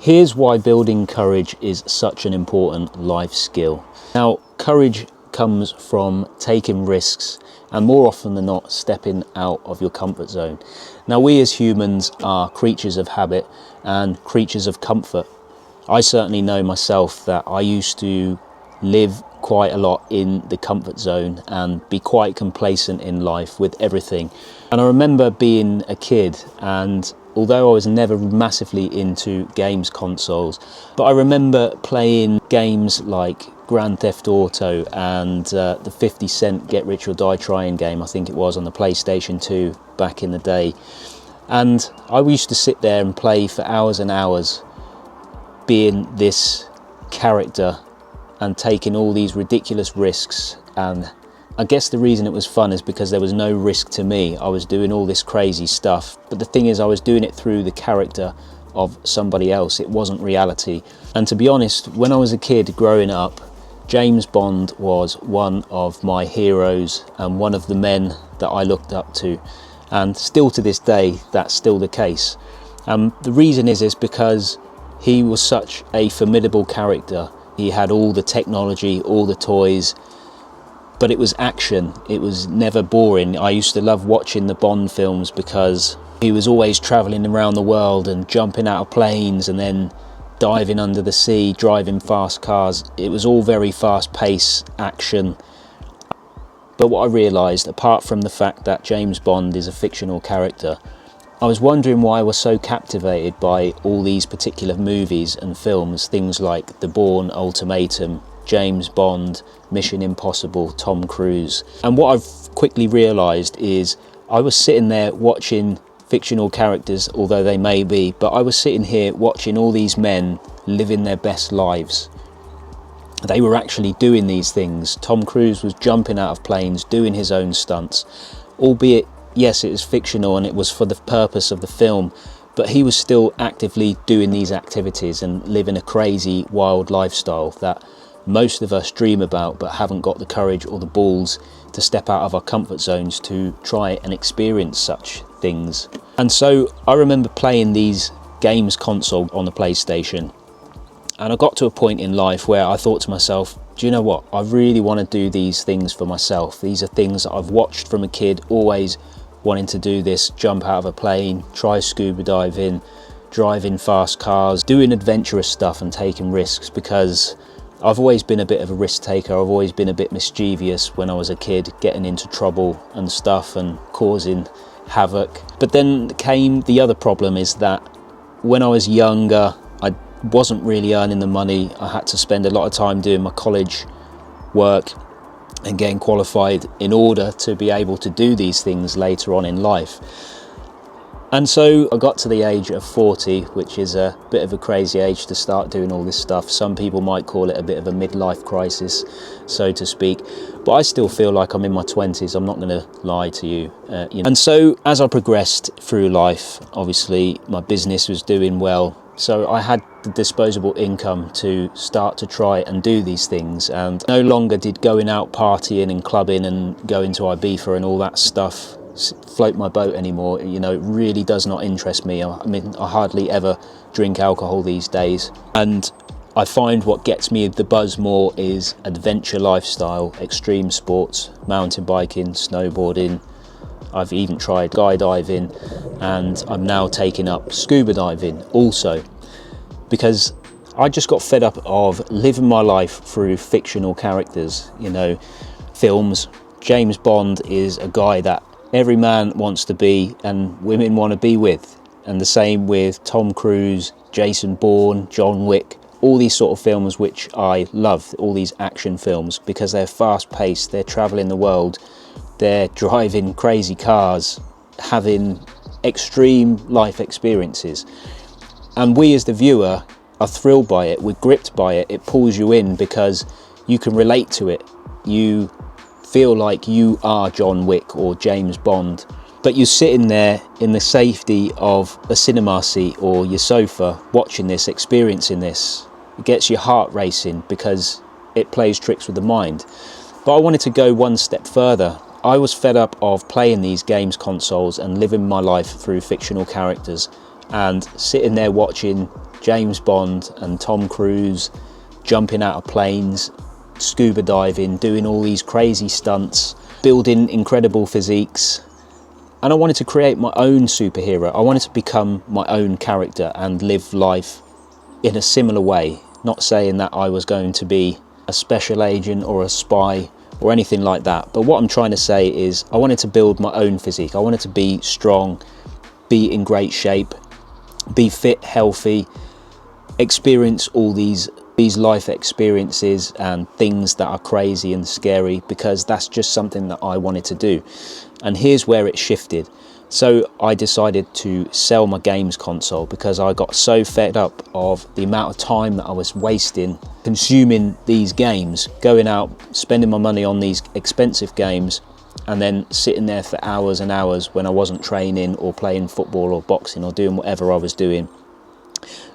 Here's why building courage is such an important life skill. Now, courage comes from taking risks and more often than not stepping out of your comfort zone. Now, we as humans are creatures of habit and creatures of comfort. I certainly know myself that I used to live quite a lot in the comfort zone and be quite complacent in life with everything. And I remember being a kid, and although I was never massively into games consoles, but I remember playing games like Grand Theft Auto and the 50 Cent Get Rich or Die Trying game, I think it was, on the PlayStation 2 back in the day. And I used to sit there and play for hours and hours, being this character and taking all these ridiculous risks. And I guess the reason it was fun is because there was no risk to me. I was doing all this crazy stuff, but the thing is, I was doing it through the character of somebody else. It wasn't reality. And to be honest, when I was a kid growing up, James Bond was one of my heroes and one of the men that I looked up to, and still to this day that's still the case. The reason is because he was such a formidable character. He had all the technology, all the toys, but it was action. It was never boring. I used to love watching the Bond films because he was always travelling around the world and jumping out of planes and then diving under the sea, driving fast cars. It was all very fast-paced action. But what I realised, apart from the fact that James Bond is a fictional character, I was wondering why I was so captivated by all these particular movies and films, things like The Bourne Ultimatum, James Bond, Mission Impossible, Tom Cruise. And what I've quickly realised is I was sitting there watching fictional characters, although they may be, but I was sitting here watching all these men living their best lives. They were actually doing these things. Tom Cruise was jumping out of planes, doing his own stunts, albeit, yes, it was fictional and it was for the purpose of the film, but he was still actively doing these activities and living a crazy, wild lifestyle that most of us dream about but haven't got the courage or the balls to step out of our comfort zones to try and experience such things. And so I remember playing these games console on the PlayStation, and I got to a point in life where I thought to myself, do you know what, I really want to do these things for myself. These are things that I've watched from a kid, always wanting to do this, jump out of a plane, try scuba diving, driving fast cars, doing adventurous stuff and taking risks, because I've always been a bit of a risk taker. I've always been a bit mischievous when I was a kid, getting into trouble and stuff and causing havoc. But then came the other problem, is that when I was younger, I wasn't really earning the money. I had to spend a lot of time doing my college work and getting qualified in order to be able to do these things later on in life. And so I got to the age of 40, which is a bit of a crazy age to start doing all this stuff. Some people might call it a bit of a midlife crisis, so to speak, but I still feel like I'm in my 20s. I'm not going to lie to you. And so as I progressed through life, obviously my business was doing well, so I had the disposable income to start to try and do these things, and no longer did going out partying and clubbing and going to Ibiza and all that stuff float my boat anymore. You know, it really does not interest me. I mean, I hardly ever drink alcohol these days, and I find what gets me the buzz more is adventure lifestyle, extreme sports, mountain biking, snowboarding. I've even tried skydiving, and I'm now taking up scuba diving also, because I just got fed up of living my life through fictional characters, you know, films. James Bond is a guy that every man wants to be and women want to be with, and the same with Tom Cruise, Jason Bourne, John Wick, all these sort of films which I love, all these action films, because they're fast paced, they're traveling the world, they're driving crazy cars, having extreme life experiences, and we as the viewer are thrilled by it, we're gripped by it, it pulls you in because you can relate to it, you feel like you are John Wick or James Bond, but you're sitting there in the safety of a cinema seat or your sofa watching this, experiencing this. It gets your heart racing because it plays tricks with the mind. But I wanted to go one step further. I was fed up of playing these games consoles and living my life through fictional characters and sitting there watching James Bond and Tom Cruise, jumping out of planes, scuba diving, doing all these crazy stunts, building incredible physiques. And I wanted to create my own superhero. I wanted to become my own character and live life in a similar way. Not saying that I was going to be a special agent or a spy or anything like that. But what I'm trying to say is I wanted to build my own physique. I wanted to be strong, be in great shape, be fit, healthy, experience all these life experiences and things that are crazy and scary, because that's just something that I wanted to do. And here's where it shifted. So I decided to sell my games console because I got so fed up of the amount of time that I was wasting consuming these games, going out, spending my money on these expensive games, and then sitting there for hours and hours when I wasn't training or playing football or boxing or doing whatever I was doing.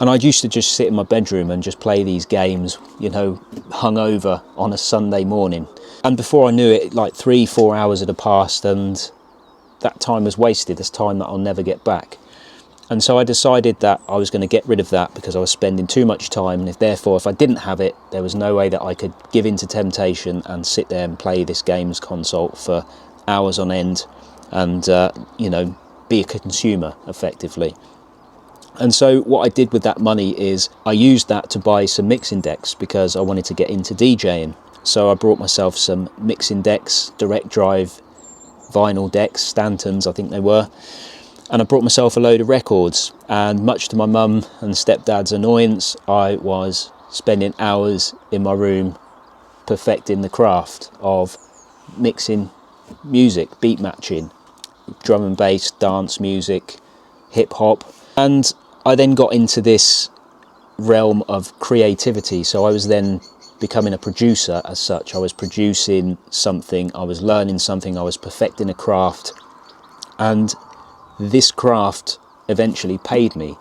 And I used to just sit in my bedroom and just play these games, you know, hungover on a Sunday morning. And before I knew it, like 3-4 hours had passed, and that time was wasted. It's time that I'll never get back. And so I decided that I was going to get rid of that because I was spending too much time, and if I didn't have it, there was no way that I could give in to temptation and sit there and play this games console for hours on end and, you know, be a consumer effectively. And so what I did with that money is I used that to buy some mixing decks because I wanted to get into DJing. So I brought myself some mixing decks, direct drive vinyl decks, Stantons I think they were, and I brought myself a load of records. And much to my mum and stepdad's annoyance, I was spending hours in my room perfecting the craft of mixing music, beat matching, drum and bass, dance music, hip hop. And I then got into this realm of creativity. So I was then becoming a producer as such. I was producing something, I was learning something, I was perfecting a craft, and this craft eventually paid me.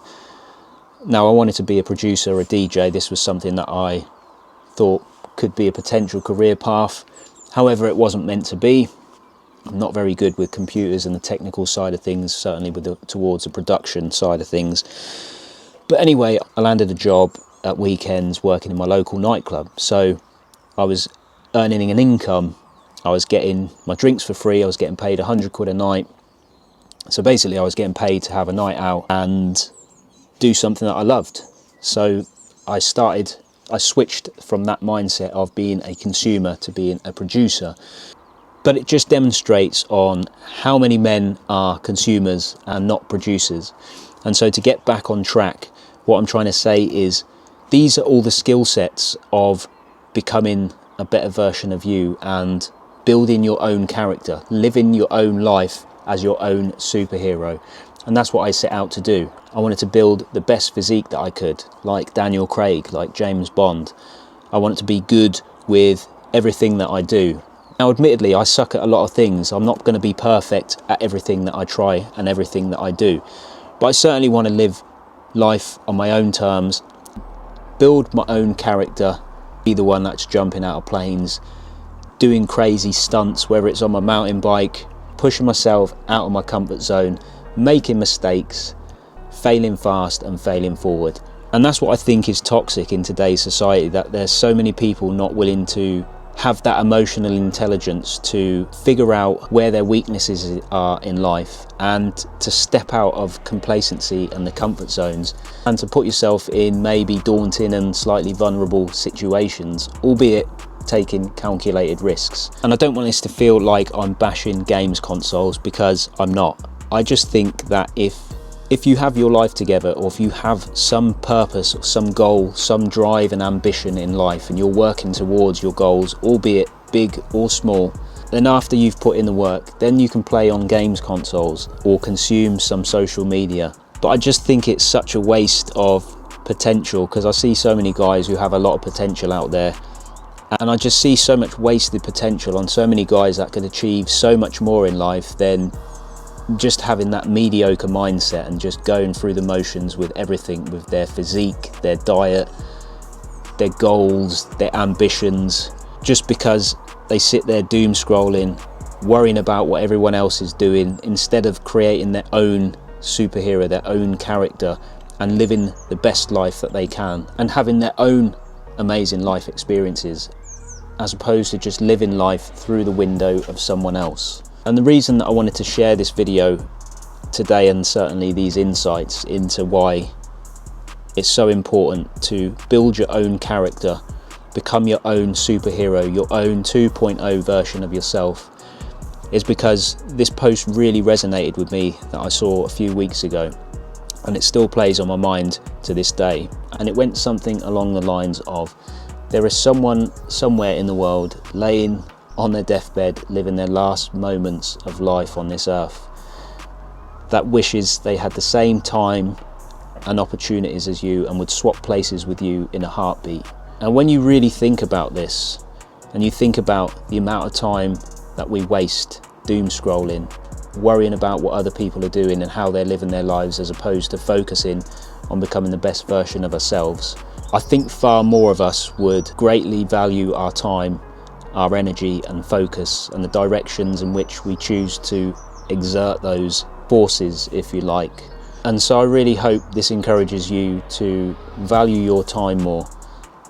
Now I wanted to be a producer, a DJ. This was something that I thought could be a potential career path. However, it wasn't meant to be. I'm not very good with computers and the technical side of things, certainly towards the production side of things. But anyway, I landed a job at weekends working in my local nightclub. So I was earning an income. I was getting my drinks for free. I was getting paid 100 quid a night. So basically I was getting paid to have a night out and do something that I loved. So I switched from that mindset of being a consumer to being a producer. But it just demonstrates on how many men are consumers and not producers. And so to get back on track, what I'm trying to say is these are all the skill sets of becoming a better version of you and building your own character, living your own life as your own superhero. And that's what I set out to do. I wanted to build the best physique that I could, like Daniel Craig, like James Bond. I wanted to be good with everything that I do. Now, admittedly, I suck at a lot of things. I'm not going to be perfect at everything that I try and everything that I do. But I certainly want to live life on my own terms, build my own character, be the one that's jumping out of planes, doing crazy stunts, whether it's on my mountain bike, pushing myself out of my comfort zone, making mistakes, failing fast and failing forward. And that's what I think is toxic in today's society, that there's so many people not willing to have that emotional intelligence to figure out where their weaknesses are in life and to step out of complacency and the comfort zones and to put yourself in maybe daunting and slightly vulnerable situations, albeit taking calculated risks. And I don't want this to feel like I'm bashing games consoles, because I'm not. I just think that if you have your life together, or if you have some purpose or some goal, some drive and ambition in life, and you're working towards your goals, albeit big or small, then after you've put in the work, then you can play on games consoles or consume some social media. But I just think it's such a waste of potential, because I see so many guys who have a lot of potential out there, and I just see so much wasted potential on so many guys that could achieve so much more in life than just having that mediocre mindset and just going through the motions with everything, with their physique, their diet, their goals, their ambitions, just because they sit there doom scrolling, worrying about what everyone else is doing, instead of creating their own superhero, their own character, and living the best life that they can and having their own amazing life experiences, as opposed to just living life through the window of someone else. And the reason that I wanted to share this video today, and certainly these insights into why it's so important to build your own character, become your own superhero, your own 2.0 version of yourself, is because this post really resonated with me that I saw a few weeks ago, and it still plays on my mind to this day. And it went something along the lines of, there is someone somewhere in the world laying on their deathbed, living their last moments of life on this earth, that wishes they had the same time and opportunities as you and would swap places with you in a heartbeat. And when you really think about this, and you think about the amount of time that we waste doom scrolling, worrying about what other people are doing and how they're living their lives, as opposed to focusing on becoming the best version of ourselves, I think far more of us would greatly value our time, our energy and focus, and the directions in which we choose to exert those forces, if you like. And so I really hope this encourages you to value your time more,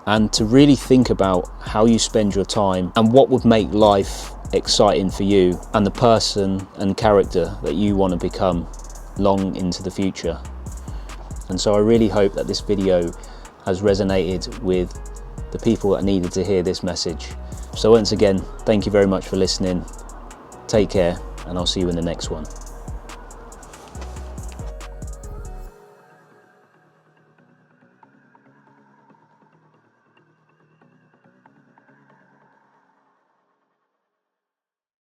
and to really think about how you spend your time and what would make life exciting for you and the person and character that you want to become long into the future. And so I really hope that this video has resonated with the people that needed to hear this message. So once again, thank you very much for listening. Take care, and I'll see you in the next one.